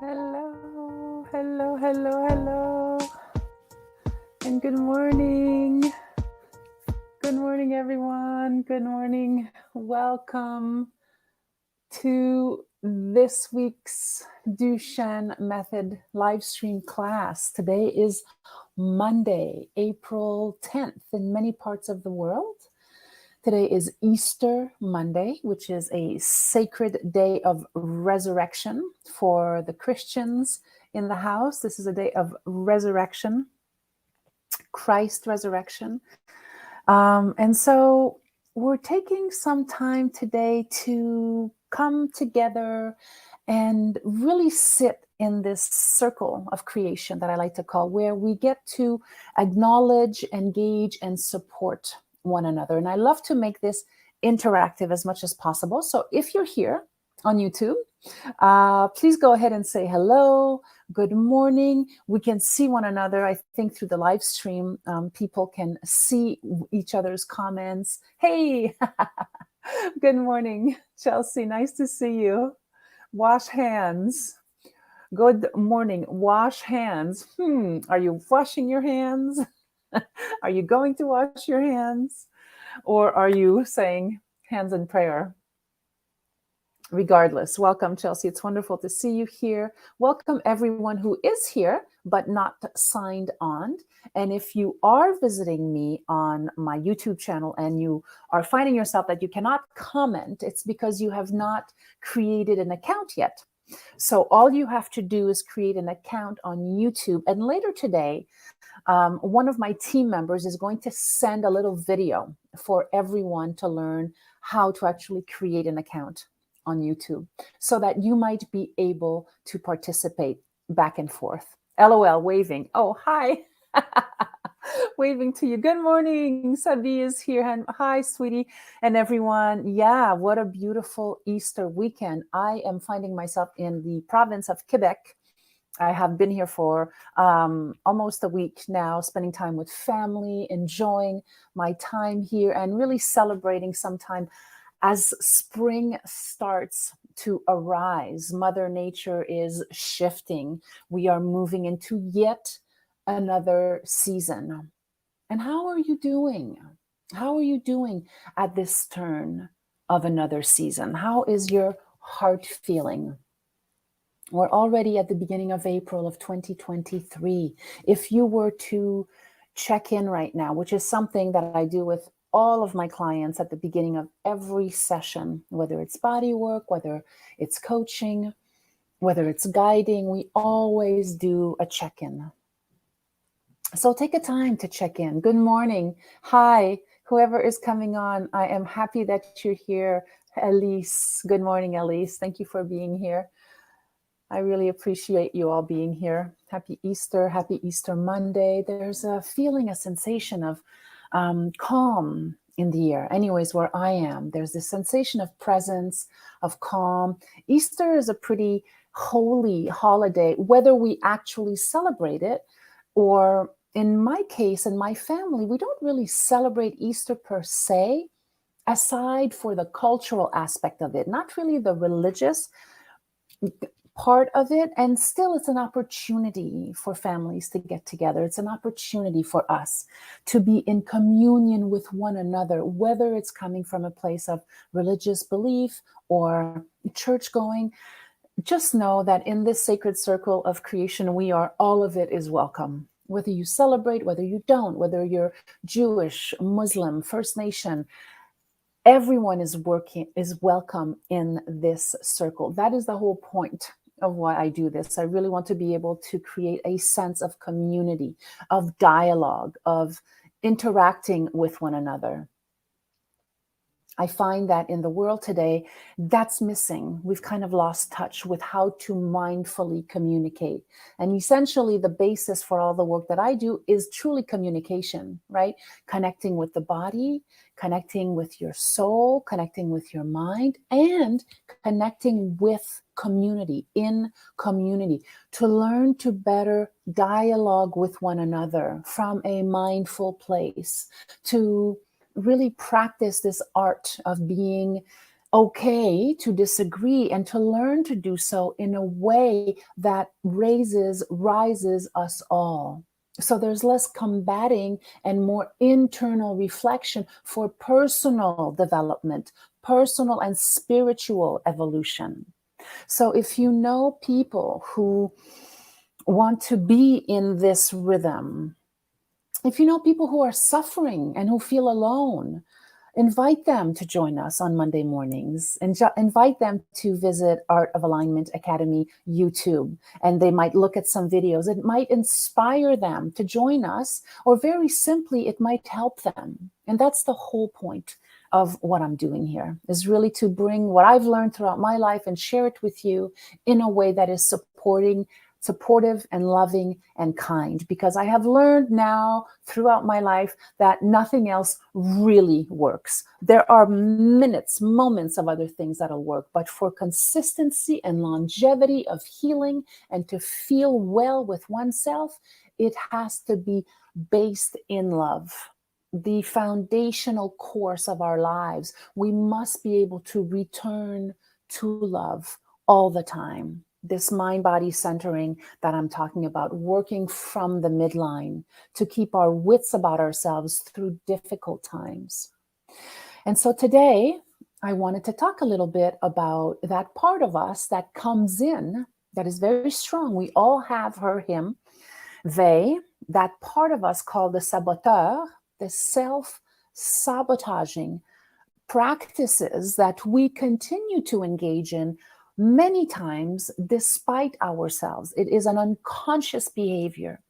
Hello, hello, hello, hello, and good morning. Good morning, everyone. Good morning. Welcome to this week's Duchenne Method live stream class. Today is Monday, April 10th in many parts of the world. Today is Easter Monday, which is a sacred day of resurrection for the Christians in the house. This is a day of resurrection, Christ resurrection. And so we're taking some time today to come together and really sit in this circle of creation that I like to call, where we get to acknowledge, engage, and support one another. And I love to make this interactive as much as possible. So if you're here on YouTube, please go ahead and say hello, good morning. We can see one another. I think through the live stream, people can see each other's comments. Hey, good morning, Chelsea. Nice to see you. Wash hands. Good morning. Wash hands. Are you washing your hands? Are you going to wash your hands? Or are you saying hands in prayer? Regardless, welcome, Chelsea. It's wonderful to see you here. Welcome everyone who is here but not signed on. And if you are visiting me on my YouTube channel and you are finding yourself that you cannot comment, it's because you have not created an account yet. So all you have to do is create an account on YouTube. And later today, one of my team members is going to send a little video for everyone to learn how to actually create an account on YouTube so that you might be able to participate back and forth. LOL, waving. Oh, hi. Waving to you. Good morning. Sabi is here. And hi, sweetie. And everyone. Yeah, what a beautiful Easter weekend. I am finding myself in the province of Quebec. I have been here for almost a week now, spending time with family, enjoying my time here, and really celebrating some time as spring starts to arise. Mother Nature is shifting. We are moving into yet another season. And how are you doing? How are you doing at this turn of another season? How is your heart feeling? We're already at the beginning of April of 2023. If you were to check in right now, which is something that I do with all of my clients at the beginning of every session, whether it's body work, whether it's coaching, whether it's guiding, we always do a check-in. So take a time to check in. Good morning. Hi, whoever is coming on. I am happy that you're here. Elise. Good morning, Elise. Thank you for being here. I really appreciate you all being here. Happy Easter Monday. There's a feeling, a sensation of calm in the air. Anyways, where I am, there's this sensation of presence, of calm. Easter is a pretty holy holiday, whether we actually celebrate it or in my case, in my family, we don't really celebrate Easter per se, aside for the cultural aspect of it, not really the religious part of it. And still, it's an opportunity for families to get together. It's an opportunity for us to be in communion with one another, whether it's coming from a place of religious belief or church going. Just know that in this sacred circle of creation, all of it is welcome. Whether you celebrate, whether you don't, whether you're Jewish, Muslim, First Nation, everyone is welcome in this circle. That is the whole point of why I do this. I really want to be able to create a sense of community, of dialogue, of interacting with one another. I find that in the world today, that's missing. We've kind of lost touch with how to mindfully communicate. And essentially, the basis for all the work that I do is truly communication, right? Connecting with the body, connecting with your soul, connecting with your mind, and connecting with community, in community, to learn to better dialogue with one another from a mindful place, to really practice this art of being okay to disagree and to learn to do so in a way that rises us all. So there's less combating and more internal reflection for personal development, personal and spiritual evolution. So if you know people who want to be in this rhythm, if you know people who are suffering and who feel alone, invite them to join us on Monday mornings and invite them to visit Art of Alignment Academy YouTube. And they might look at some videos. It might inspire them to join us, or very simply, it might help them. And that's the whole point of what I'm doing here, is really to bring what I've learned throughout my life and share it with you in a way that is supportive and loving and kind, because I have learned now throughout my life that nothing else really works. There are moments of other things that'll work, but for consistency and longevity of healing and to feel well with oneself, it has to be based in love. The foundational course of our lives, we must be able to return to love all the time. This mind-body centering that I'm talking about, working from the midline to keep our wits about ourselves through difficult times. And so today, I wanted to talk a little bit about that part of us that comes in, that is very strong. We all have her, him, they, that part of us called the saboteur, the self-sabotaging practices that we continue to engage in many times despite ourselves. It is an unconscious behavior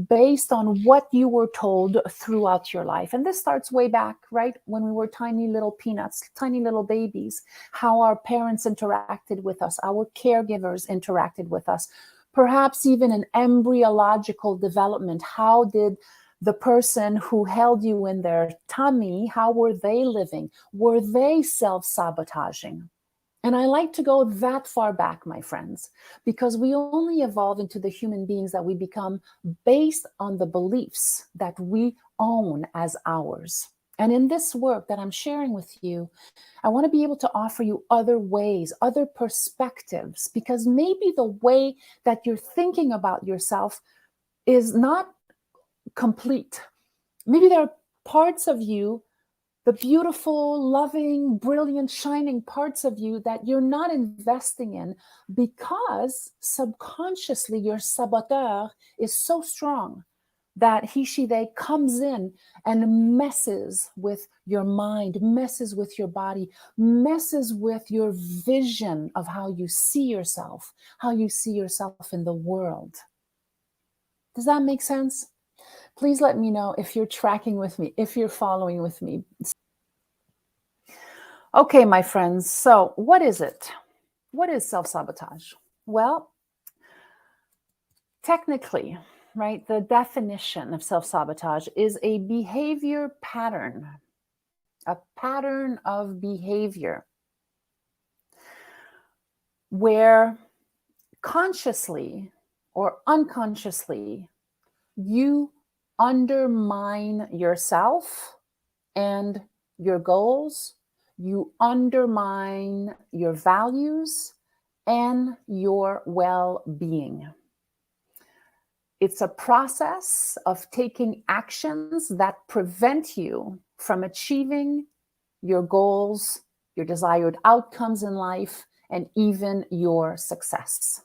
based on what you were told throughout your life. And this starts way back, right? When we were tiny little peanuts, tiny little babies, how our parents interacted with us, our caregivers interacted with us, perhaps even in embryological development. How did the person who held you in their tummy, how were they living? Were they self-sabotaging? And I like to go that far back, my friends, because we only evolve into the human beings that we become based on the beliefs that we own as ours. And in this work that I'm sharing with you, I want to be able to offer you other ways, other perspectives, because maybe the way that you're thinking about yourself is not complete. Maybe there are parts of you, the beautiful, loving, brilliant, shining parts of you that you're not investing in because subconsciously your saboteur is so strong that he, she, they comes in and messes with your mind, messes with your body, messes with your vision of how you see yourself in the world. Does that make sense? Please let me know if you're tracking with me, if you're following with me. Okay, my friends, so what is it? What is self-sabotage? Well, technically, right, the definition of self-sabotage is a behavior pattern, a pattern of behavior where consciously or unconsciously you undermine yourself and your goals, you undermine your values and your well-being. It's a process of taking actions that prevent you from achieving your goals, your desired outcomes in life, and even your success.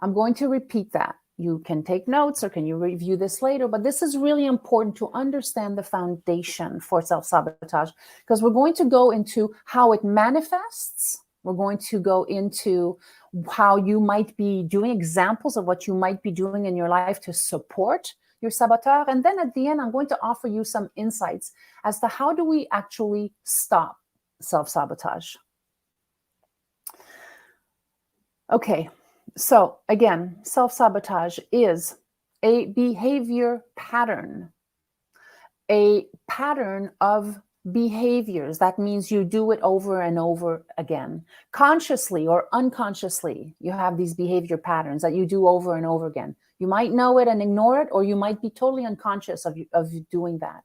I'm going to repeat that. You can take notes or can you review this later, but this is really important to understand the foundation for self-sabotage, because we're going to go into how it manifests. We're going to go into how you might be doing, examples of what you might be doing in your life to support your saboteur. And then at the end, I'm going to offer you some insights as to how do we actually stop self-sabotage. Okay. So again, self-sabotage is a behavior pattern, a pattern of behaviors. That means you do it over and over again. Consciously or unconsciously, you have these behavior patterns that you do over and over again. You might know it and ignore it, or you might be totally unconscious of doing that.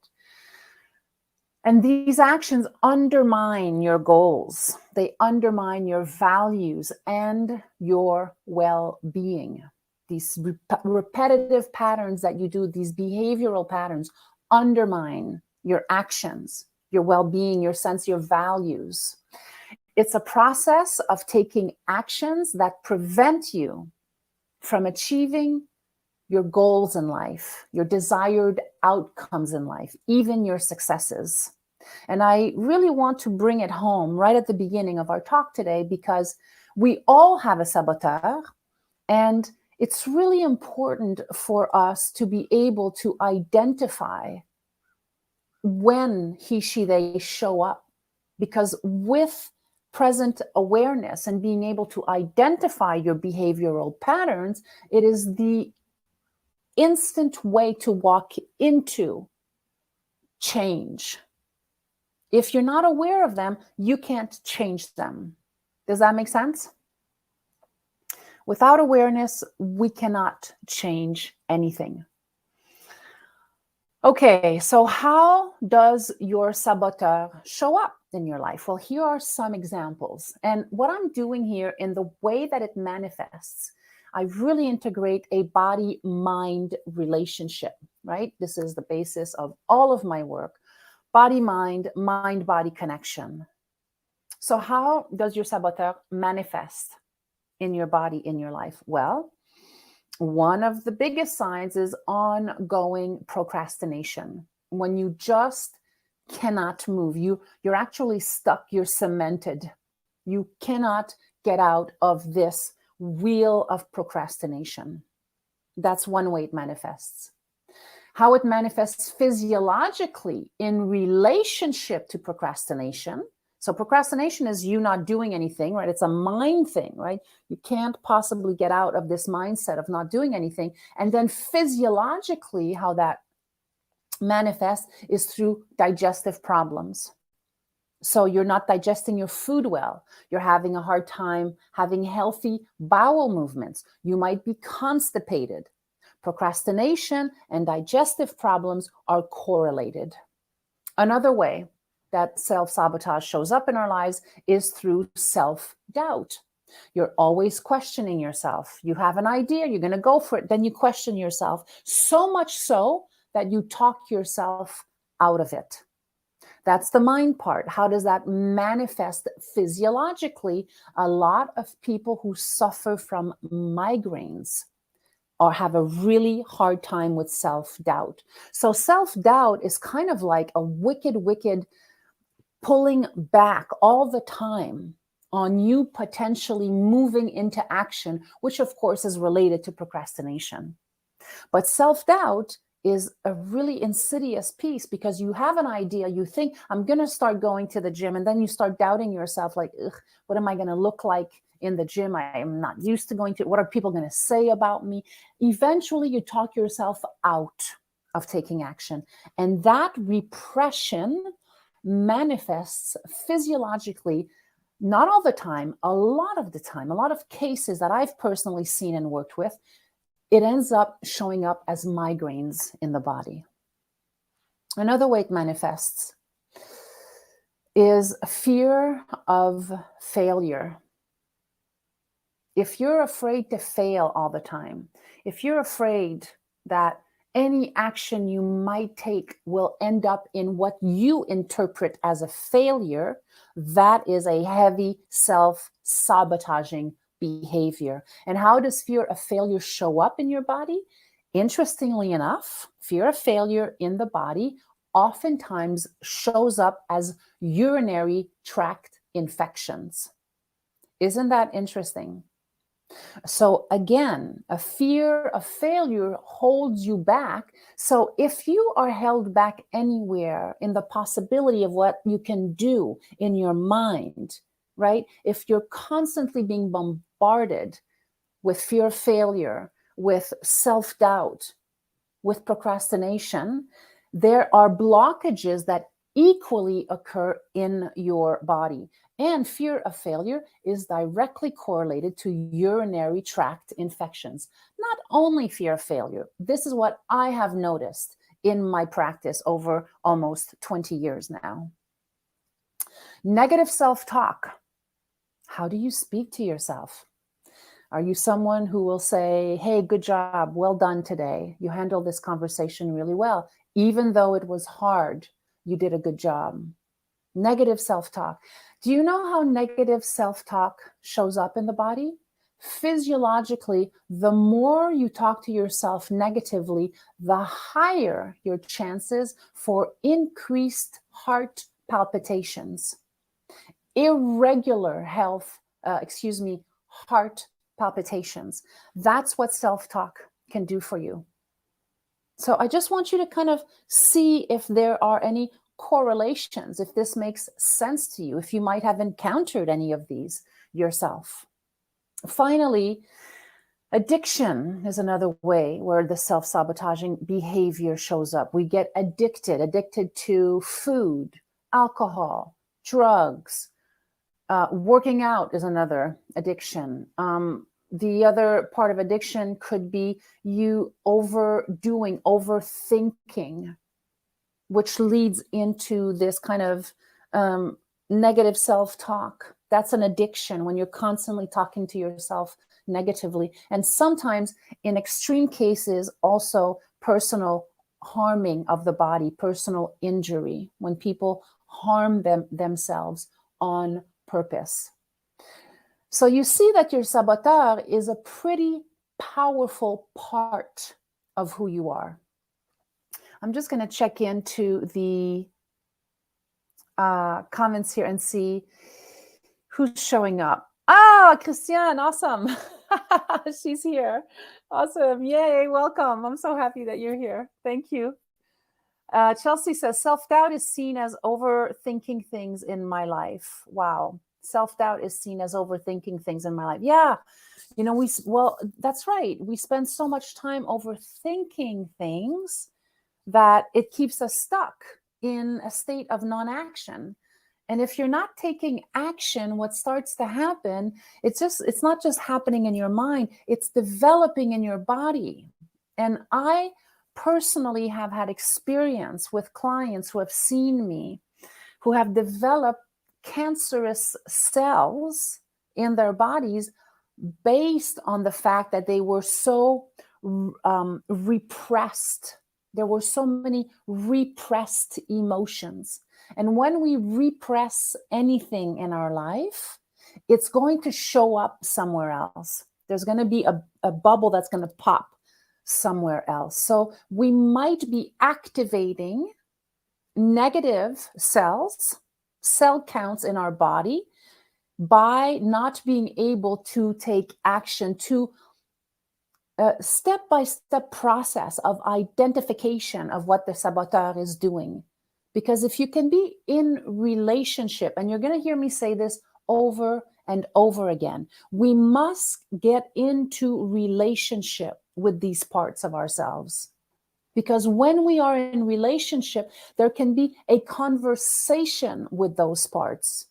And these actions undermine your goals. They undermine your values and your well-being. These repetitive patterns that you do, these behavioral patterns, undermine your actions, your well-being, your sense, your values. It's a process of taking actions that prevent you from achieving your goals in life, your desired outcomes in life, even your successes. And I really want to bring it home right at the beginning of our talk today, because we all have a saboteur, and it's really important for us to be able to identify when he, she, they show up. Because with present awareness and being able to identify your behavioral patterns, it is the instant way to walk into change. If you're not aware of them, you can't change them. Does that make sense? Without awareness, we cannot change anything. Okay, so how does your saboteur show up in your life? Well, here are some examples. And what I'm doing here in the way that it manifests, I really integrate a body-mind relationship, right? This is the basis of all of my work. Body-mind, mind-body connection. So how does your saboteur manifest in your body, in your life? Well, one of the biggest signs is ongoing procrastination. When you just cannot move, you're actually stuck, you're cemented. You cannot get out of this wheel of procrastination. That's one way it manifests. How it manifests physiologically in relationship to procrastination. So procrastination is you not doing anything, right? It's a mind thing, right? You can't possibly get out of this mindset of not doing anything. And then physiologically, how that manifests is through digestive problems. So you're not digesting your food well. You're having a hard time having healthy bowel movements. You might be constipated. Procrastination and digestive problems are correlated. Another way that self-sabotage shows up in our lives is through self-doubt. You're always questioning yourself. You have an idea, you're going to go for it, then you question yourself, so much so that you talk yourself out of it. That's the mind part. How does that manifest physiologically? A lot of people who suffer from migraines or have a really hard time with self-doubt. So self-doubt is kind of like a wicked pulling back all the time on you potentially moving into action, which of course is related to procrastination. But self-doubt is a really insidious piece, because you have an idea, you think, I'm going to start going to the gym, and then you start doubting yourself, like, what am I going to look like in the gym? I am not used to going to, what are people going to say about me? Eventually you talk yourself out of taking action. And that repression manifests physiologically, not all the time, a lot of the time. A lot of cases that I've personally seen and worked with, it ends up showing up as migraines in the body. Another way it manifests is fear of failure. If you're afraid to fail all the time, if you're afraid that any action you might take will end up in what you interpret as a failure, that is a heavy self-sabotaging behavior. And how does fear of failure show up in your body? Interestingly enough, fear of failure in the body oftentimes shows up as urinary tract infections. Isn't that interesting? So again, a fear of failure holds you back. So if you are held back anywhere in the possibility of what you can do in your mind, right? If you're constantly being bombarded with fear of failure, with self-doubt, with procrastination, there are blockages that equally occur in your body. And fear of failure is directly correlated to urinary tract infections. Not only fear of failure, this is what I have noticed in my practice over almost 20 years now. Negative self-talk. How do you speak to yourself? Are you someone who will say, hey, good job, well done today. You handled this conversation really well. Even though it was hard, you did a good job. Negative self-talk. Do you know how negative self-talk shows up in the body? Physiologically, the more you talk to yourself negatively, the higher your chances for increased heart palpitations, irregular heart palpitations. That's what self-talk can do for you. So I just want you to kind of see if there are any correlations, if this makes sense to you, if you might have encountered any of these yourself. Finally, addiction is another way where the self-sabotaging behavior shows up. We get addicted to food, alcohol, drugs. Working out is another addiction. The other part of addiction could be you overdoing, overthinking, which leads into this kind of negative self-talk. That's an addiction when you're constantly talking to yourself negatively. And sometimes in extreme cases, also personal harming of the body, personal injury, when people harm themselves on purpose. So you see that your saboteur is a pretty powerful part of who you are. I'm just going to check into the comments here and see who's showing up. Ah, Christiane, awesome. She's here. Awesome. Yay, welcome. I'm so happy that you're here. Thank you. Chelsea says, self-doubt is seen as overthinking things in my life. Wow. Self-doubt is seen as overthinking things in my life. Yeah. You know, well, that's right. We spend so much time overthinking things that it keeps us stuck in a state of non-action. And if you're not taking action, what starts to happen, it's not just happening in your mind, it's developing in your body. And I personally have had experience with clients who have seen me, who have developed cancerous cells in their bodies based on the fact that they were so repressed. There were so many repressed emotions. And when we repress anything in our life, it's going to show up somewhere else. There's going to be a bubble that's going to pop somewhere else. So we might be activating negative cell counts in our body by not being able to take action, to step-by-step process of identification of what the saboteur is doing. Because if you can be in relationship, and you're going to hear me say this over and over again, we must get into relationship with these parts of ourselves. Because when we are in relationship, there can be a conversation with those parts.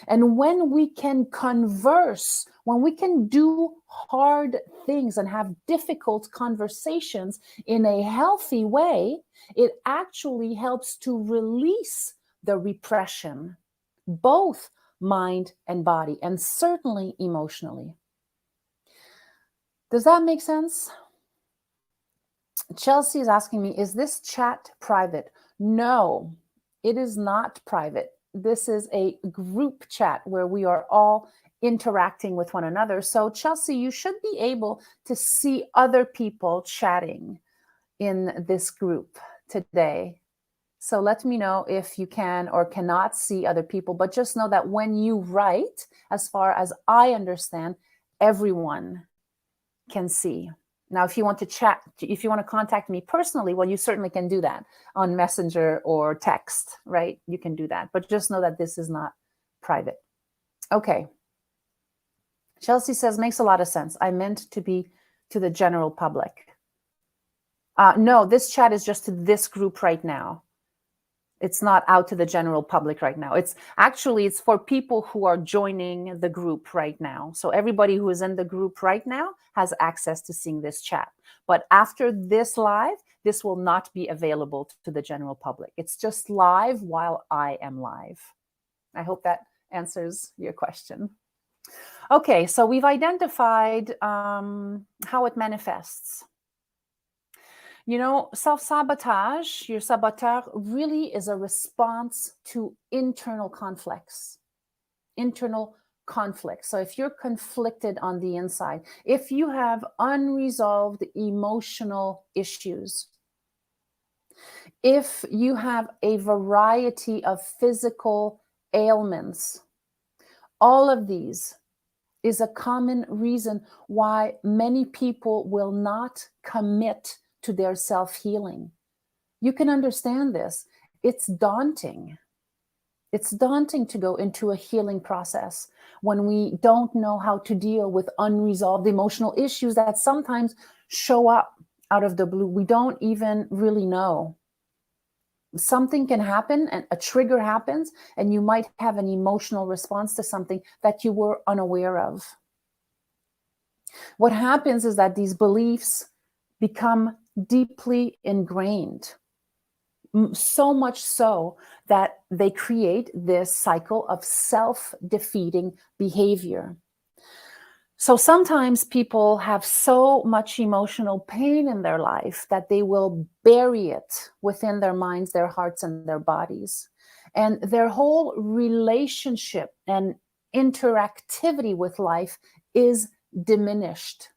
And when we can converse, when we can do hard things and have difficult conversations in a healthy way, it actually helps to release the repression, both mind and body, and certainly emotionally. Does that make sense? Chelsea is asking me, is this chat private? No, it is not private. This is a group chat where we are all interacting with one another. So Chelsea, you should be able to see other people chatting in this group today. So let me know if you can or cannot see other people, but just know that when you write, as far as I understand, everyone can see. Now, if you want to chat, if you want to contact me personally, well, you certainly can do that on Messenger or text, right? You can do that, but just know that this is not private. Okay. Chelsea says, makes a lot of sense. I meant to be to the general public. No, this chat is just to this group right now. It's not out to the general public right now. It's for people who are joining the group right now. So everybody who is in the group right now has access to seeing this chat. But after this live, this will not be available to the general public. It's just live while I am live. I hope that answers your question. Okay, so we've identified how it manifests. You know, self-sabotage, your saboteur, really is a response to internal conflicts. Internal conflict. So if you're conflicted on the inside, if you have unresolved emotional issues, if you have a variety of physical ailments, all of these is a common reason why many people will not commit to their self-healing. You can understand this. It's daunting. It's daunting to go into a healing process when we don't know how to deal with unresolved emotional issues that sometimes show up out of the blue. We don't even really know. Something can happen and a trigger happens, and you might have an emotional response to something that you were unaware of. What happens is that these beliefs become deeply ingrained. So much so that they create this cycle of self-defeating behavior. So sometimes people have so much emotional pain in their life that they will bury it within their minds, their hearts, and their bodies. And their whole relationship and interactivity with life is diminished.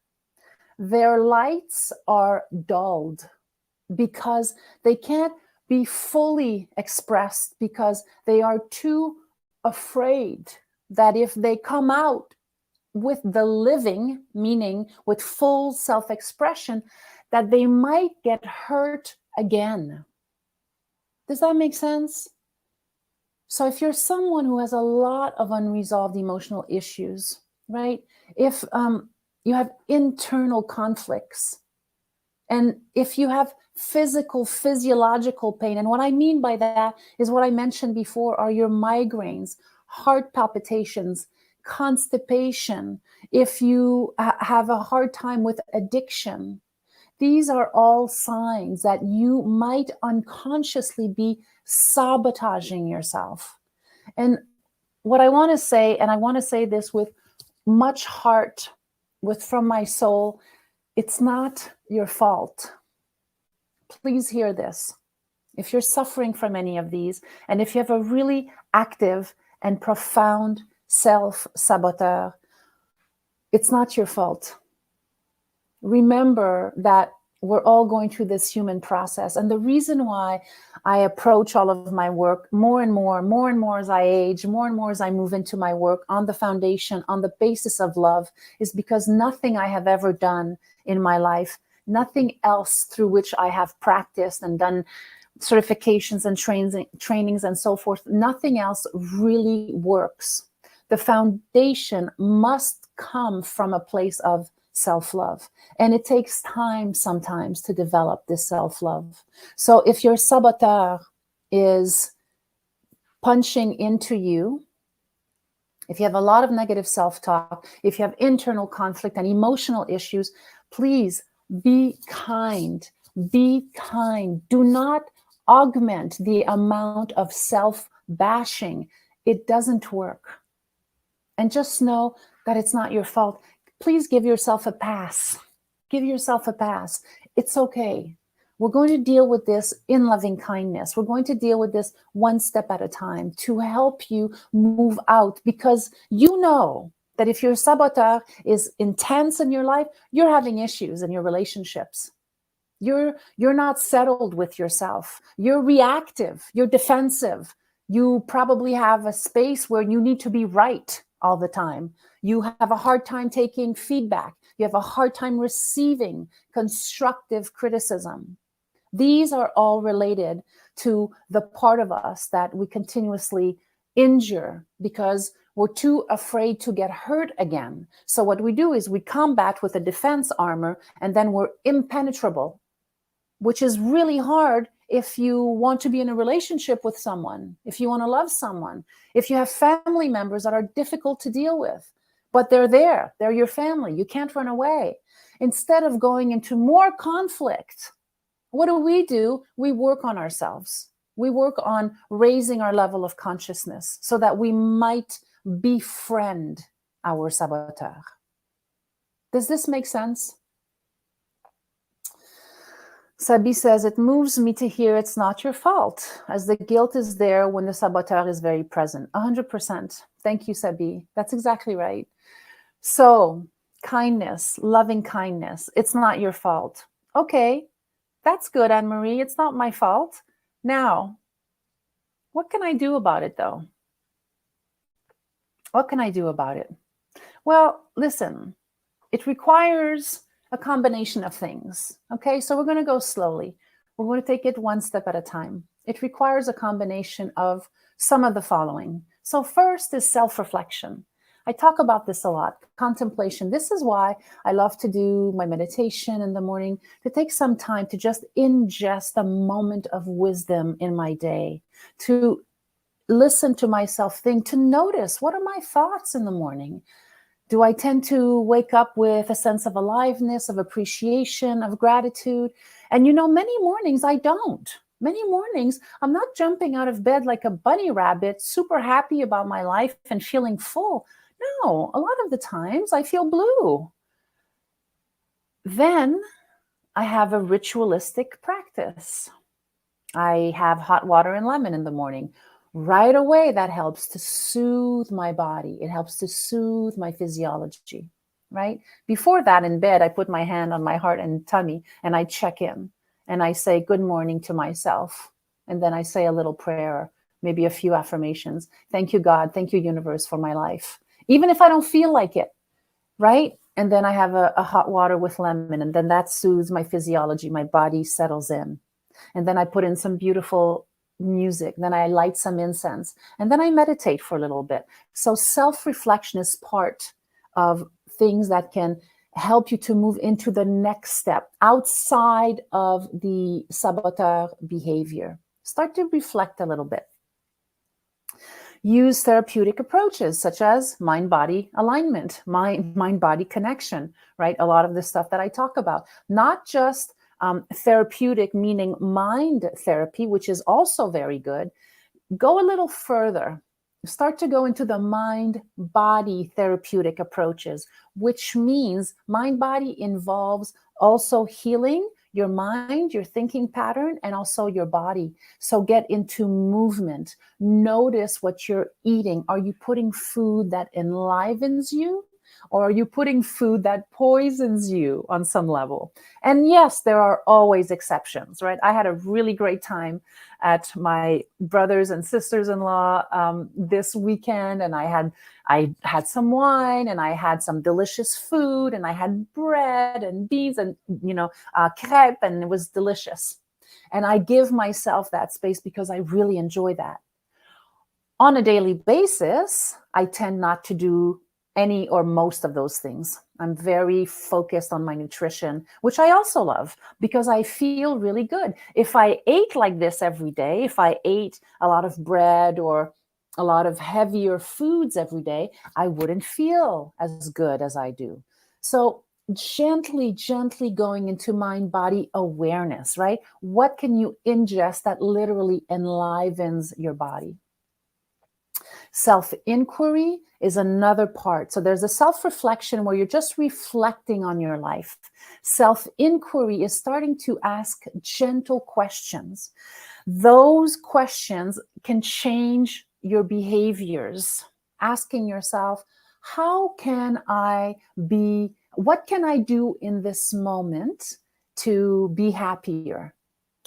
Their lights are dulled because they can't be fully expressed, because they are too afraid that if they come out with the living, meaning with full self-expression, that they might get hurt again. Does that make sense? So if you're someone who has a lot of unresolved emotional issues, right? If you have internal conflicts, and if you have physiological pain, and what I mean by that is what I mentioned before are your migraines, heart palpitations, constipation, if you have a hard time with addiction, these are all signs that you might unconsciously be sabotaging yourself. And what I want to say, and I want to say this with much heart, from my soul, it's not your fault. Please hear this. If you're suffering from any of these, and if you have a really active and profound self-saboteur, it's not your fault. Remember that we're all going through this human process. And the reason why I approach all of my work more and more as I age, more and more as I move into my work on the foundation, on the basis of love, is because nothing I have ever done in my life, nothing else through which I have practiced and done certifications and trainings and so forth, nothing else really works. The foundation must come from a place of self-love. And it takes time sometimes to develop this self-love. So if your saboteur is punching into you, if you have a lot of negative self-talk, if you have internal conflict and emotional issues, please be kind. Be kind. Do not augment the amount of self-bashing. It doesn't work. And just know that it's not your fault. Please give yourself a pass. Give yourself a pass. It's okay. We're going to deal with this in loving kindness. We're going to deal with this one step at a time to help you move out, because you know that if your saboteur is intense in your life, you're having issues in your relationships. You're not settled with yourself. You're reactive. You're defensive. You probably have a space where you need to be right all the time. You have a hard time taking feedback. You have a hard time receiving constructive criticism. These are all related to the part of us that we continuously injure because we're too afraid to get hurt again. So what we do is we combat with a defense armor, and then we're impenetrable, which is really hard if you want to be in a relationship with someone, if you want to love someone, if you have family members that are difficult to deal with, but they're there, they're your family, you can't run away. Instead of going into more conflict, What do? We work on ourselves. We work on raising our level of consciousness so that we might befriend our saboteur. Does this make sense? Sabi says, it moves me to hear it's not your fault, as the guilt is there when the saboteur is very present. 100%. Thank you, Sabi. That's exactly right. So, kindness, loving kindness, it's not your fault. Okay, that's good, Anne-Marie. It's not my fault. Now, what can I do about it, though? What can I do about it? Well, listen, it requires a combination of things. Okay, so we're going to go slowly. We're going to take it one step at a time. It requires a combination of some of the following. So first is self-reflection. I talk about this a lot, contemplation. This is why I love to do my meditation in the morning, to take some time to just ingest a moment of wisdom in my day, to listen to myself think, to notice what are my thoughts in the morning. Do I tend to wake up with a sense of aliveness, of appreciation, of gratitude? And many mornings I don't. Many mornings I'm not jumping out of bed like a bunny rabbit, super happy about my life and feeling full. No, a lot of the times I feel blue. Then I have a ritualistic practice. I have hot water and lemon in the morning. Right away, that helps to soothe my body. It helps to soothe my physiology, right? Before that, in bed, I put my hand on my heart and tummy and I check in and I say good morning to myself. And then I say a little prayer, maybe a few affirmations. Thank you, God. Thank you, universe, for my life. Even if I don't feel like it, right? And then I have a hot water with lemon, and then that soothes my physiology. My body settles in. And then I put in some beautiful music. Then I light some incense. And then I meditate for a little bit. So self-reflection is part of things that can help you to move into the next step outside of the saboteur behavior. Start to reflect a little bit. Use therapeutic approaches such as mind-body alignment, mind-body connection, right? A lot of the stuff that I talk about, not just therapeutic, meaning mind therapy, which is also very good. Go a little further. Start to go into the mind-body therapeutic approaches, which means mind-body involves also healing your mind, your thinking pattern, and also your body. So get into movement. Notice what you're eating. Are you putting food that enlivens you? Or are you putting food that poisons you on some level? And yes, there are always exceptions, right? I had a really great time at my brothers and sisters-in-law this weekend, and I had some wine, and I had some delicious food, and I had bread and beans and crepe, and it was delicious. And I give myself that space because I really enjoy that. On a daily basis, I tend not to do any or most of those things. I'm very focused on my nutrition, which I also love because I feel really good. If I ate like this every day, if I ate a lot of bread or a lot of heavier foods every day, I wouldn't feel as good as I do. So gently going into mind-body awareness, right? What can you ingest that literally enlivens your body? Self-inquiry is another part. So there's a self-reflection where you're just reflecting on your life. Self-inquiry is starting to ask gentle questions. Those questions can change your behaviors. Asking yourself, what can I do in this moment to be happier?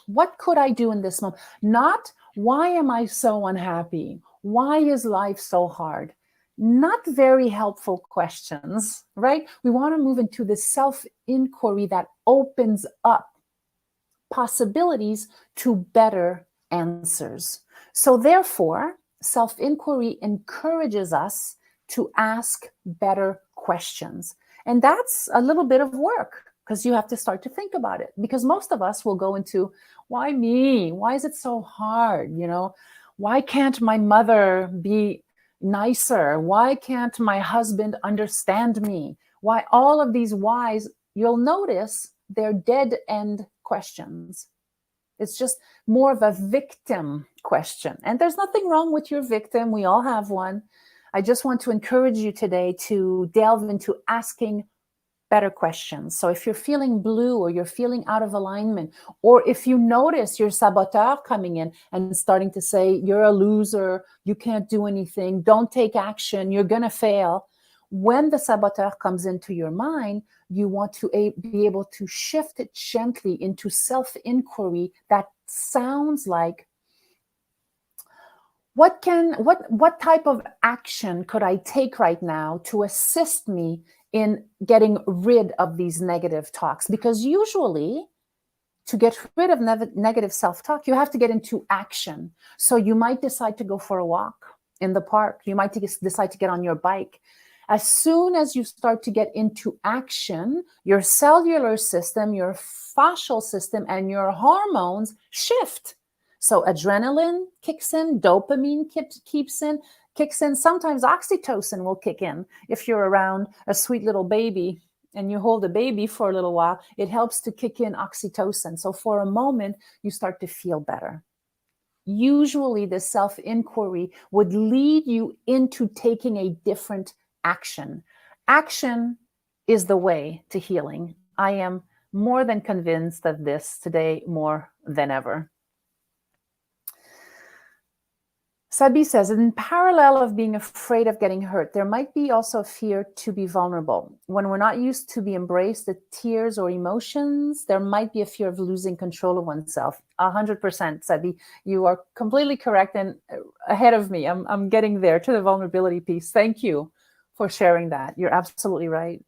What could I do in this moment? Not, why am I so unhappy? Why is life so hard? Not very helpful questions, right? We want to move into the self-inquiry that opens up possibilities to better answers. So therefore, self-inquiry encourages us to ask better questions. And that's a little bit of work because you have to start to think about it. Because most of us will go into, why me? Why is it so hard? Why can't my mother be nicer? Why can't my husband understand me? Why all of these whys? You'll notice they're dead-end questions. It's just more of a victim question. And there's nothing wrong with your victim. We all have one. I just want to encourage you today to delve into asking better questions. So if you're feeling blue or you're feeling out of alignment, or if you notice your saboteur coming in and starting to say, you're a loser, you can't do anything, don't take action, you're going to fail. When the saboteur comes into your mind, you want to be able to shift it gently into self-inquiry that sounds like, what type of action could I take right now to assist me in getting rid of these negative talks? Because usually to get rid of negative self-talk, you have to get into action. So you might decide to go for a walk in the park. You might decide to get on your bike. As soon as you start to get into action, your cellular system, your fascial system, and your hormones shift. So adrenaline kicks in, dopamine kicks in. Sometimes oxytocin will kick in. If you're around a sweet little baby and you hold the baby for a little while, it helps to kick in oxytocin. So for a moment, you start to feel better. Usually the self-inquiry would lead you into taking a different action. Action is the way to healing. I am more than convinced of this today, more than ever. Sabi says, in parallel of being afraid of getting hurt, there might be also fear to be vulnerable. When we're not used to be embraced the tears or emotions, there might be a fear of losing control of oneself. 100%, Sabi. You are completely correct and ahead of me. I'm getting there to the vulnerability piece. Thank you for sharing that. You're absolutely right.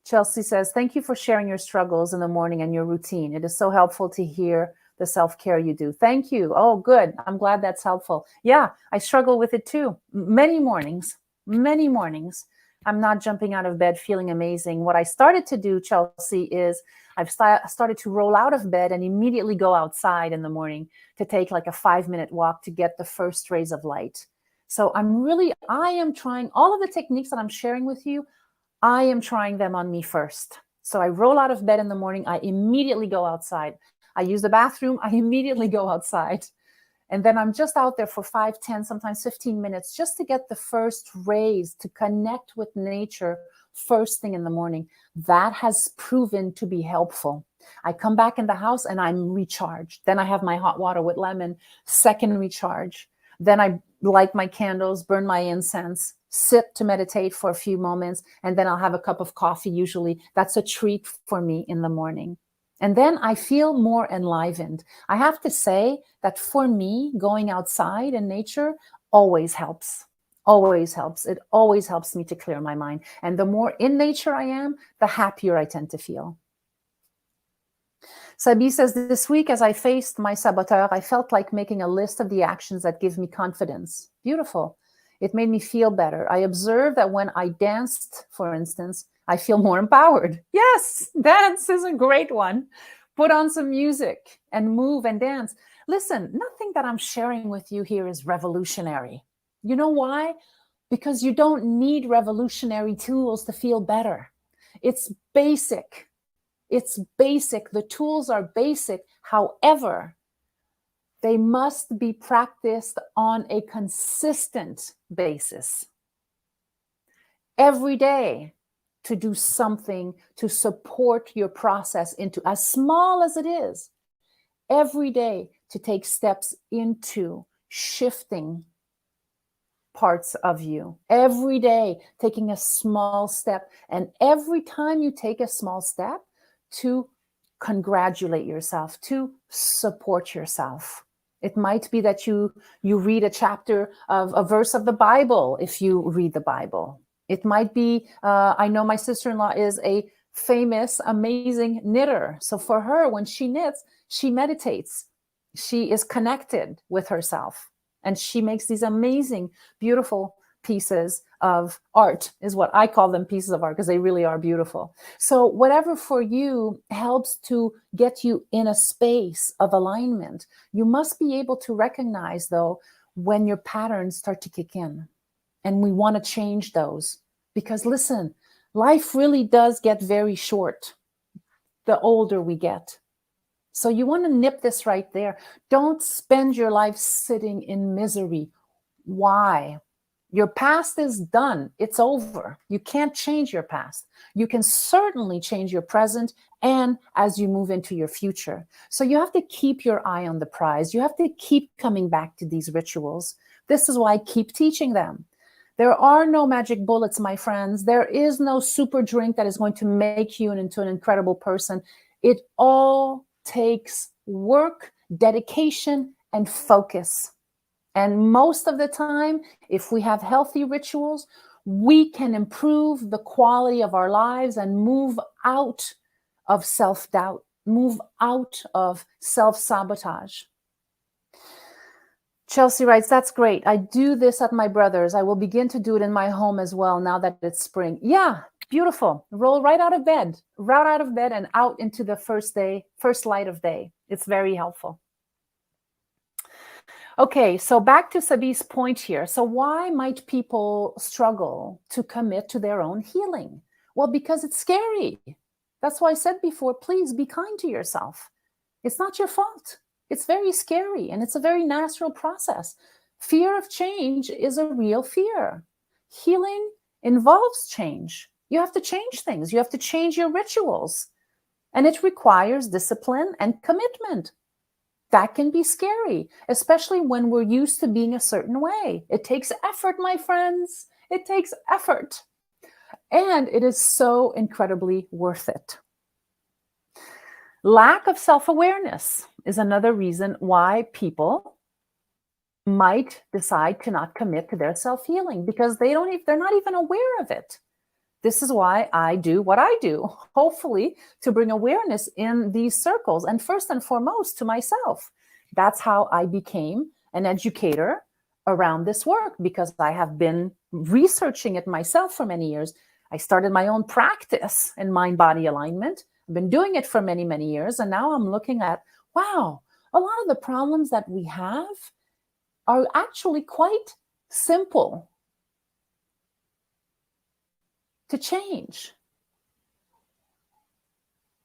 Chelsea says, thank you for sharing your struggles in the morning and your routine. It is so helpful to hear the self-care you do. Thank you. Oh, good. I'm glad that's helpful. Yeah, I struggle with it too. Many mornings. I'm not jumping out of bed feeling amazing. What I started to do, Chelsea, is I've started to roll out of bed and immediately go outside in the morning to take like a 5-minute walk to get the first rays of light. So I am trying all of the techniques that I'm sharing with you. I am trying them on me first. So I roll out of bed in the morning. I immediately go outside. I use the bathroom. I immediately go outside. And then I'm just out there for 5, 10, sometimes 15 minutes just to get the first rays, to connect with nature first thing in the morning. That has proven to be helpful. I come back in the house and I'm recharged. Then I have my hot water with lemon, second recharge. Then I light my candles, burn my incense, sit to meditate for a few moments, and then I'll have a cup of coffee usually. That's a treat for me in the morning. And then I feel more enlivened. I have to say that for me, going outside in nature always helps. Always helps. It always helps me to clear my mind. And the more in nature I am, the happier I tend to feel. Sabi says, this week as I faced my saboteur, I felt like making a list of the actions that give me confidence. Beautiful. It made me feel better. I observed that when I danced, for instance, I feel more empowered. Yes, dance is a great one. Put on some music and move and dance. Listen, nothing that I'm sharing with you here is revolutionary. You know why? Because you don't need revolutionary tools to feel better. It's basic. It's basic. The tools are basic. However, they must be practiced on a consistent basis. Every day, to do something to support your process into, as small as it is, every day to take steps into shifting parts of you. Every day, taking a small step. And every time you take a small step, to congratulate yourself, to support yourself. It might be that you read a chapter of a verse of the Bible if you read the Bible. It might be, I know my sister-in-law is a famous, amazing knitter. So for her, when she knits, she meditates. She is connected with herself. And she makes these amazing, beautiful pieces of art, is what I call them, pieces of art, because they really are beautiful. So whatever for you helps to get you in a space of alignment. You must be able to recognize, though, when your patterns start to kick in. And we want to change those. Because listen, life really does get very short the older we get. So you want to nip this right there. Don't spend your life sitting in misery. Why? Your past is done. It's over. You can't change your past. You can certainly change your present and as you move into your future. So you have to keep your eye on the prize. You have to keep coming back to these rituals. This is why I keep teaching them. There are no magic bullets, my friends. There is no super drink that is going to make you into an incredible person. It all takes work, dedication, and focus. And most of the time, if we have healthy rituals, we can improve the quality of our lives and move out of self-doubt, move out of self-sabotage. Chelsea writes, that's great. I do this at my brother's. I will begin to do it in my home as well now that it's spring. Yeah, beautiful. Roll right out of bed and out into the first light of day. It's very helpful. Okay, so back to Sabi's point here. So why might people struggle to commit to their own healing? Well, because it's scary. That's why I said before, please be kind to yourself. It's not your fault. It's very scary and it's a very natural process. Fear of change is a real fear. Healing involves change. You have to change things. You have to change your rituals. And it requires discipline and commitment. That can be scary, especially when we're used to being a certain way. It takes effort, my friends. It takes effort. And it is so incredibly worth it. Lack of self-awareness is another reason why people might decide to not commit to their self-healing because they're not even aware of it. This is why I do what I do, hopefully to bring awareness in these circles and first and foremost to myself. That's how I became an educator around this work because I have been researching it myself for many years. I started my own practice in mind-body alignment. I've been doing it for many, many years. And now I'm looking at, wow, a lot of the problems that we have are actually quite simple to change.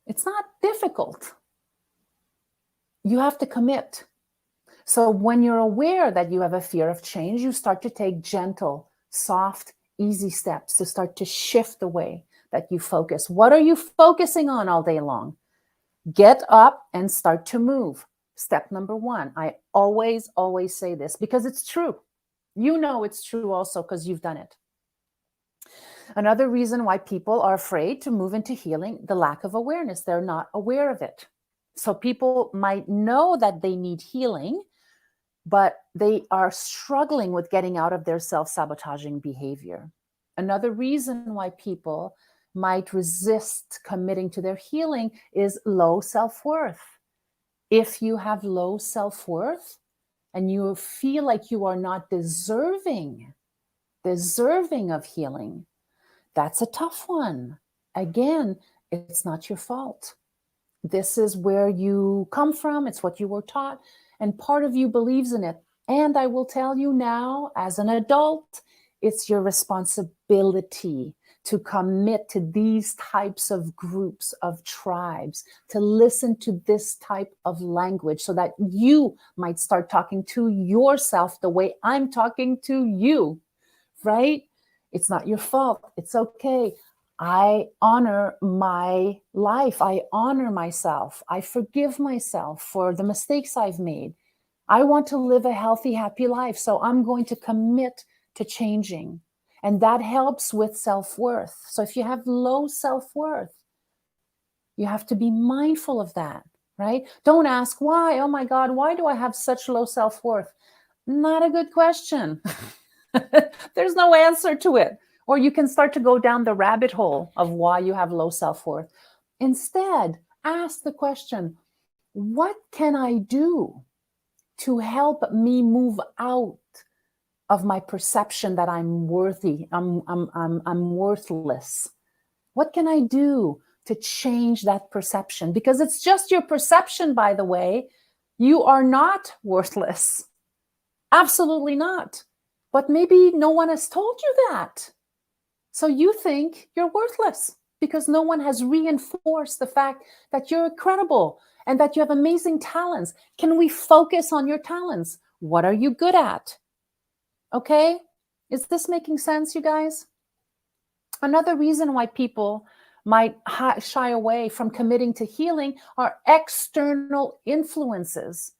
It's not difficult. You have to commit. So when you're aware that you have a fear of change, you start to take gentle, soft, easy steps to start to shift the way that you focus. What are you focusing on all day long? Get up and start to move. Step number one. I always say this because it's true. You know it's true also because you've done it. Another reason why people are afraid to move into healing, the lack of awareness. They're not aware of it. So people might know that they need healing, but they are struggling with getting out of their self-sabotaging behavior. Another reason why people might resist committing to their healing is low self-worth. If you have low self-worth and you feel like you are not deserving of healing, that's a tough one. Again, it's not your fault. This is where you come from. It's what you were taught. And part of you believes in it. And I will tell you now, as an adult, it's your responsibility to commit to these types of groups of tribes, to listen to this type of language so that you might start talking to yourself the way I'm talking to you, right? It's not your fault. It's okay. I honor my life. I honor myself. I forgive myself for the mistakes I've made. I want to live a healthy, happy life. So I'm going to commit to changing. And that helps with self-worth. So if you have low self-worth, you have to be mindful of that, right? Don't ask why. Oh my God, why do I have such low self-worth? Not a good question. There's no answer to it. Or you can start to go down the rabbit hole of why you have low self-worth. Instead, ask the question, what can I do to help me move out of my perception that I'm worthy, I'm worthless? What can I do to change that perception? Because it's just your perception, by the way. You are not worthless. Absolutely not. But maybe no one has told you that. So you think you're worthless because no one has reinforced the fact that you're incredible and that you have amazing talents. Can we focus on your talents? What are you good at? Okay? Is this making sense, you guys? Another reason why people might shy away from committing to healing are external influences,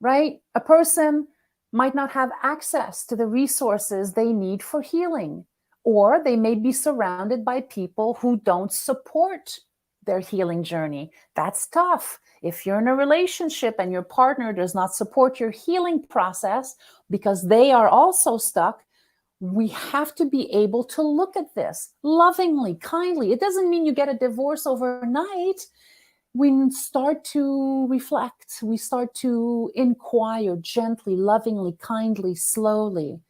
right? A person might not have access to the resources they need for healing, or they may be surrounded by people who don't support their healing journey. That's tough. If you're in a relationship and your partner does not support your healing process because they are also stuck, we have to be able to look at this lovingly, kindly. It doesn't mean you get a divorce overnight. We start to reflect. We start to inquire gently, lovingly, kindly, slowly.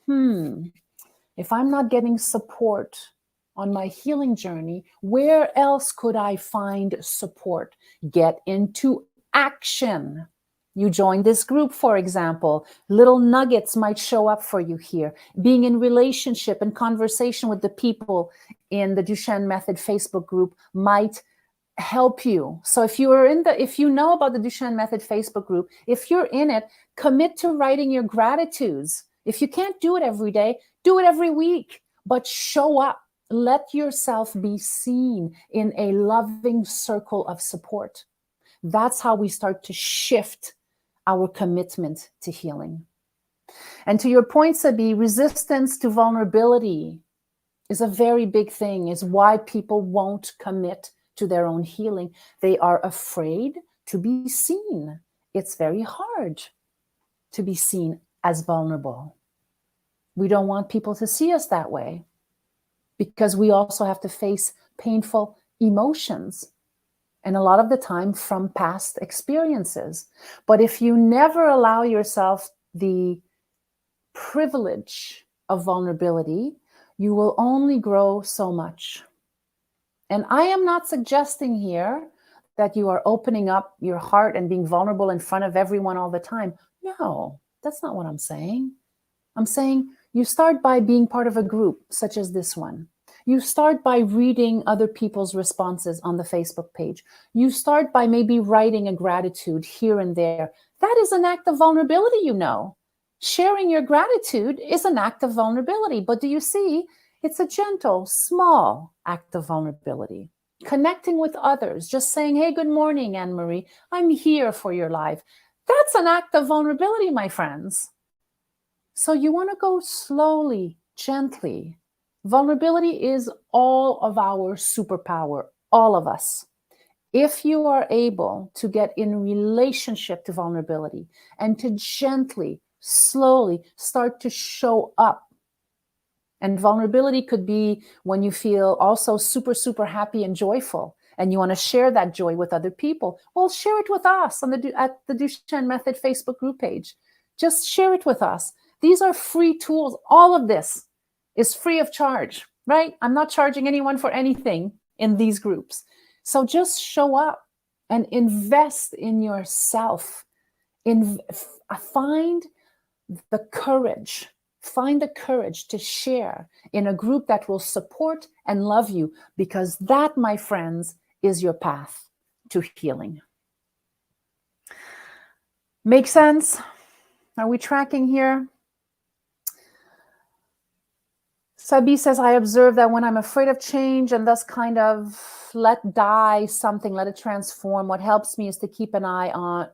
If I'm not getting support on my healing journey, where else could I find support? Get into action. You join this group, for example, little nuggets might show up for you here. Being in relationship and conversation with the people in the Duchenne Method Facebook group might help you. So if you know about the Duchenne Method Facebook group, if you're in it, commit to writing your gratitudes. If you can't do it every day, do it every week, but show up. Let yourself be seen in a loving circle of support. That's how we start to shift our commitment to healing. And to your point, Sabi, resistance to vulnerability is a very big thing, is why people won't commit to their own healing. They are afraid to be seen. It's very hard to be seen as vulnerable. We don't want people to see us that way because we also have to face painful emotions, and a lot of the time from past experiences. But if you never allow yourself the privilege of vulnerability, you will only grow so much. And I am not suggesting here that you are opening up your heart and being vulnerable in front of everyone all the time. No, that's not what I'm saying. I'm saying you start by being part of a group such as this one. You start by reading other people's responses on the Facebook page. You start by maybe writing a gratitude here and there. That is an act of vulnerability, you know. Sharing your gratitude is an act of vulnerability. But do you see, it's a gentle, small act of vulnerability. Connecting with others, just saying, hey, good morning, Anne-Marie. I'm here for your life. That's an act of vulnerability, my friends. So you want to go slowly, gently. Vulnerability is all of our superpower, all of us. If you are able to get in relationship to vulnerability and to gently, slowly start to show up. And vulnerability could be when you feel also super, super happy and joyful, and you want to share that joy with other people. Well, share it with us at the Duchenne Method Facebook group page. Just share it with us. These are free tools. All of this is free of charge, right? I'm not charging anyone for anything in these groups. So just show up and invest in yourself. Find the courage to share in a group that will support and love you, because that, my friends, is your path to healing. Make sense? Are we tracking here? Sabi says, I observe that when I'm afraid of change and thus kind of let die something, let it transform, what helps me is to keep an eye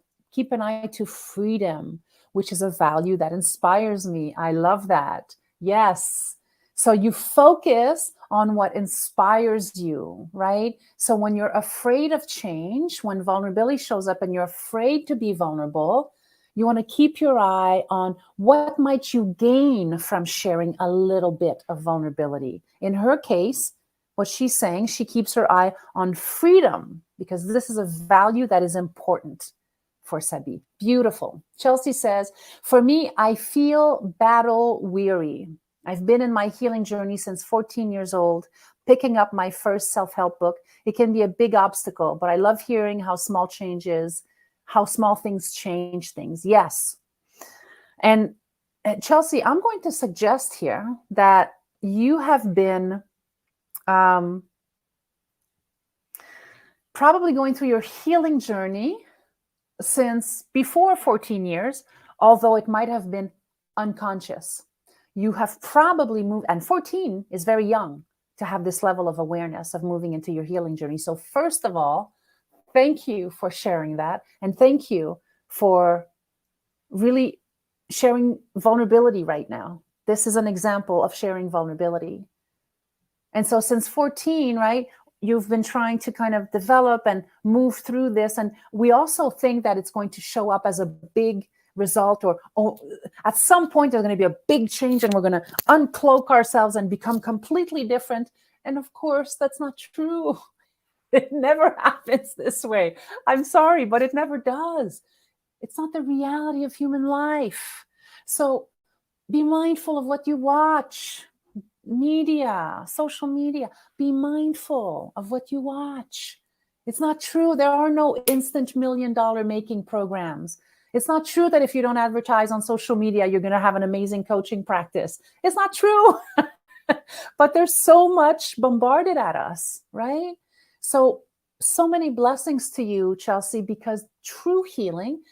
to freedom, which is a value that inspires me. I love that. Yes. So you focus on what inspires you, right? So when you're afraid of change, when vulnerability shows up and you're afraid to be vulnerable, you want to keep your eye on what might you gain from sharing a little bit of vulnerability. In her case, what she's saying, she keeps her eye on freedom, because this is a value that is important for Sabi. Beautiful. Chelsea says, for me, I feel battle weary. I've been in my healing journey since 14 years old, picking up my first self-help book. It can be a big obstacle, but I love hearing how small things change things. Yes. And Chelsea, I'm going to suggest here that you have been probably going through your healing journey since before 14 years, although it might have been unconscious. You have probably moved, and 14 is very young to have this level of awareness of moving into your healing journey. So, first of all, thank you for sharing that. And thank you for really sharing vulnerability right now. This is an example of sharing vulnerability. And so, since 14, right, you've been trying to kind of develop and move through this. And we also think that it's going to show up as a big result, or at some point there's going to be a big change and we're going to uncloak ourselves and become completely different. And of course, that's not true. It never happens this way. I'm sorry, but it never does. It's not the reality of human life. So be mindful of what you watch. Media, social media, be mindful of what you watch. It's not true. There are no instant $1 million making programs. It's not true that if you don't advertise on social media, you're going to have an amazing coaching practice. It's not true. But there's so much bombarded at us, right? So many blessings to you, Chelsea, because true healing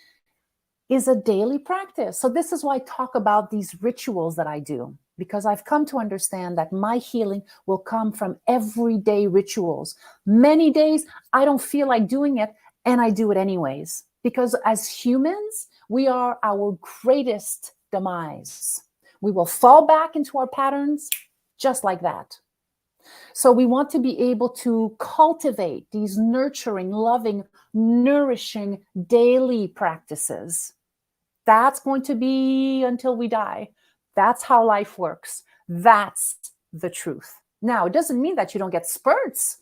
is a daily practice. So this is why I talk about these rituals that I do, because I've come to understand that my healing will come from everyday rituals. Many days I don't feel like doing it, and I do it anyways, because as humans, we are our greatest demise. We will fall back into our patterns just like that. So we want to be able to cultivate these nurturing, loving, nourishing daily practices. That's going to be until we die. That's how life works. That's the truth. Now, it doesn't mean that you don't get spurts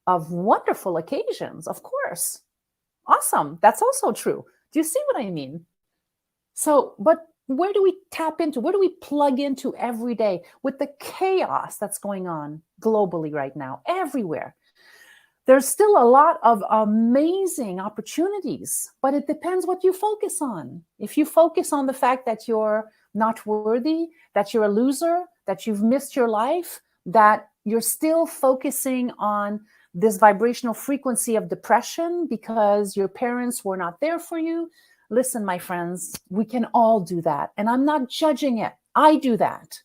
of wonderful occasions, of course. Awesome. That's also true. Do you see what I mean? So, but where do we tap into? Where do we plug into every day with the chaos that's going on globally right now, everywhere? There's still a lot of amazing opportunities, but it depends what you focus on. If you focus on the fact that you're not worthy, that you're a loser, that you've missed your life, that you're still focusing on this vibrational frequency of depression because your parents were not there for you, listen, my friends, we can all do that. And I'm not judging it. I do that.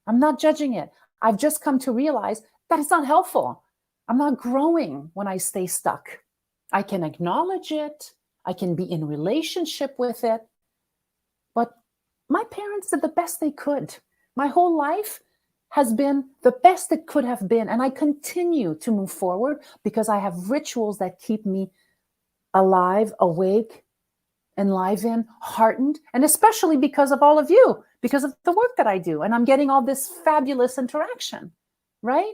I'm not judging it. I've just come to realize that it's not helpful. I'm not growing when I stay stuck. I can acknowledge it. I can be in relationship with it. But my parents did the best they could. My whole life has been the best it could have been. And I continue to move forward because I have rituals that keep me alive, awake, enlivened, heartened, and especially because of all of you, because of the work that I do. And I'm getting all this fabulous interaction, right?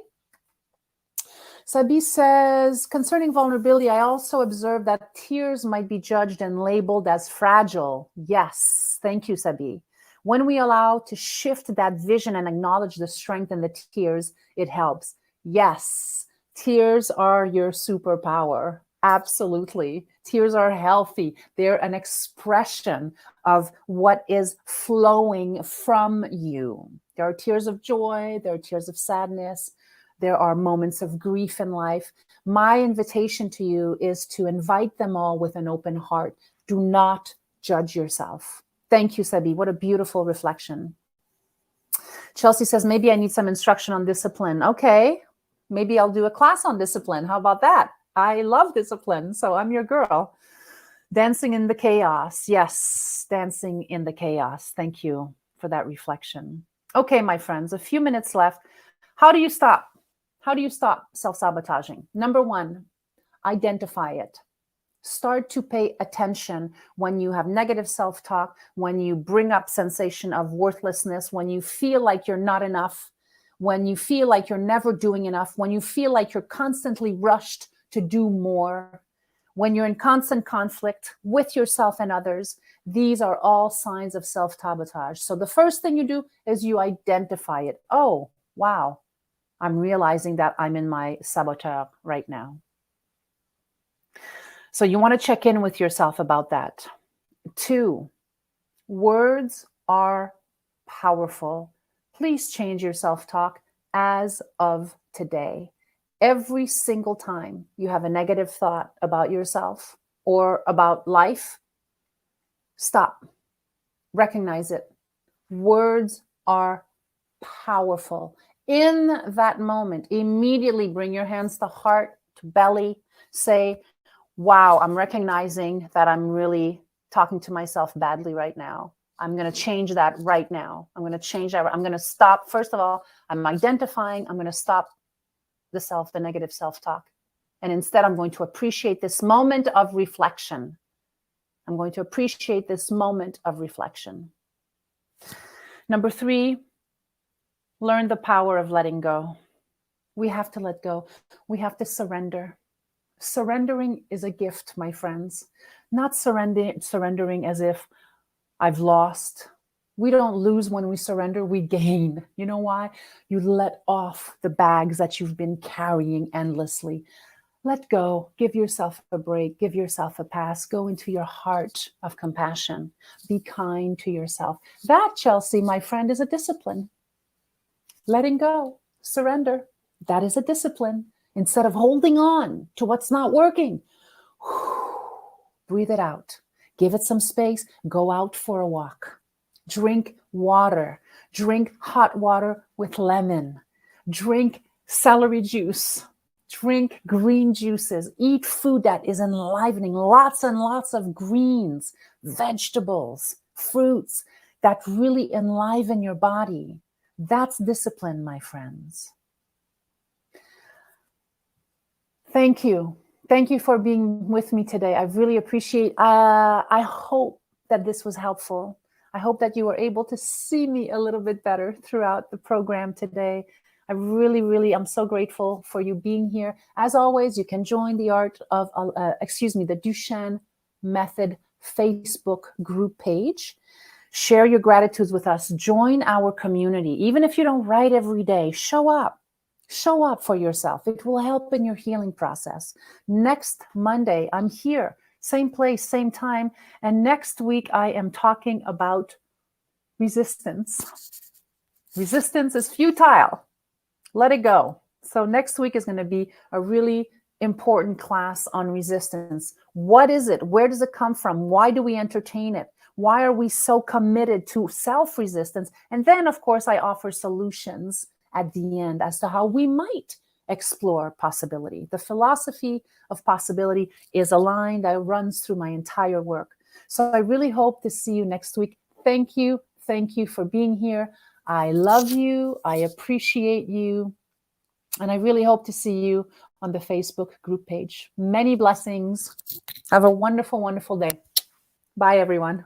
Sabi says, concerning vulnerability, I also observed that tears might be judged and labeled as fragile. Yes, thank you, Sabi. When we allow to shift that vision and acknowledge the strength in the tears, it helps. Yes, tears are your superpower. Absolutely. Tears are healthy. They're an expression of what is flowing from you. There are tears of joy. There are tears of sadness. There are moments of grief in life. My invitation to you is to invite them all with an open heart. Do not judge yourself. Thank you, Sabi. What a beautiful reflection. Chelsea says, maybe I need some instruction on discipline. Okay, maybe I'll do a class on discipline. How about that? I love discipline, so I'm your girl. Dancing in the chaos. Yes, dancing in the chaos. Thank you for that reflection. Okay, my friends, a few minutes left. How do you stop? How do you stop self-sabotaging? Number one, identify it. Start to pay attention when you have negative self-talk, when you bring up sensation of worthlessness, when you feel like you're not enough, when you feel like you're never doing enough, when you feel like you're constantly rushed to do more, when you're in constant conflict with yourself and others. These are all signs of self-sabotage. So the first thing you do is you identify it. Oh, wow. I'm realizing that I'm in my saboteur right now. So you want to check in with yourself about that. 2, words are powerful. Please change your self-talk as of today. Every single time you have a negative thought about yourself or about life, stop. Recognize it. Words are powerful. In that moment, immediately bring your hands to heart, to belly. Say, wow, I'm recognizing that I'm really talking to myself badly right now. I'm going to change that right now. I'm going to change that. I'm going to stop. First of all, I'm identifying. I'm going to stop the negative self-talk. And instead, I'm going to appreciate this moment of reflection. I'm going to appreciate this moment of reflection. Number 3, learn the power of letting go. We have to let go. We have to surrender. Surrendering is a gift, my friends. Not surrendering as if I've lost. We don't lose when we surrender, we gain. You know why? You let off the bags that you've been carrying endlessly. Let go. Give yourself a break. Give yourself a pass. Go into your heart of compassion. Be kind to yourself. That, Chelsea, my friend, is a discipline. Letting go, surrender. That is a discipline. Instead of holding on to what's not working, breathe it out. Give it some space. Go out for a walk. Drink water. Drink hot water with lemon. Drink celery juice. Drink green juices. Eat food that is enlivening. Lots and lots of greens, vegetables, fruits that really enliven your body. That's discipline, my friends. Thank you. Thank you for being with me today. I really appreciate. I hope that this was helpful. I hope that you were able to see me a little bit better throughout the program today. I really, I'm so grateful for you being here. As always, you can join the the Duchenne Method Facebook group page. Share your gratitudes with us. Join our community. Even if you don't write every day, show up. Show up for yourself. It will help in your healing process. Next Monday, I'm here. Same place, same time. And next week, I am talking about resistance. Resistance is futile. Let it go. So next week is going to be a really important class on resistance. What is it? Where does it come from? Why do we entertain it? Why are we so committed to self-resistance? And then, of course, I offer solutions at the end as to how we might explore possibility. The philosophy of possibility is a line that runs through my entire work. So I really hope to see you next week. Thank you. Thank you for being here. I love you. I appreciate you. And I really hope to see you on the Facebook group page. Many blessings. Have a wonderful, wonderful day. Bye, everyone.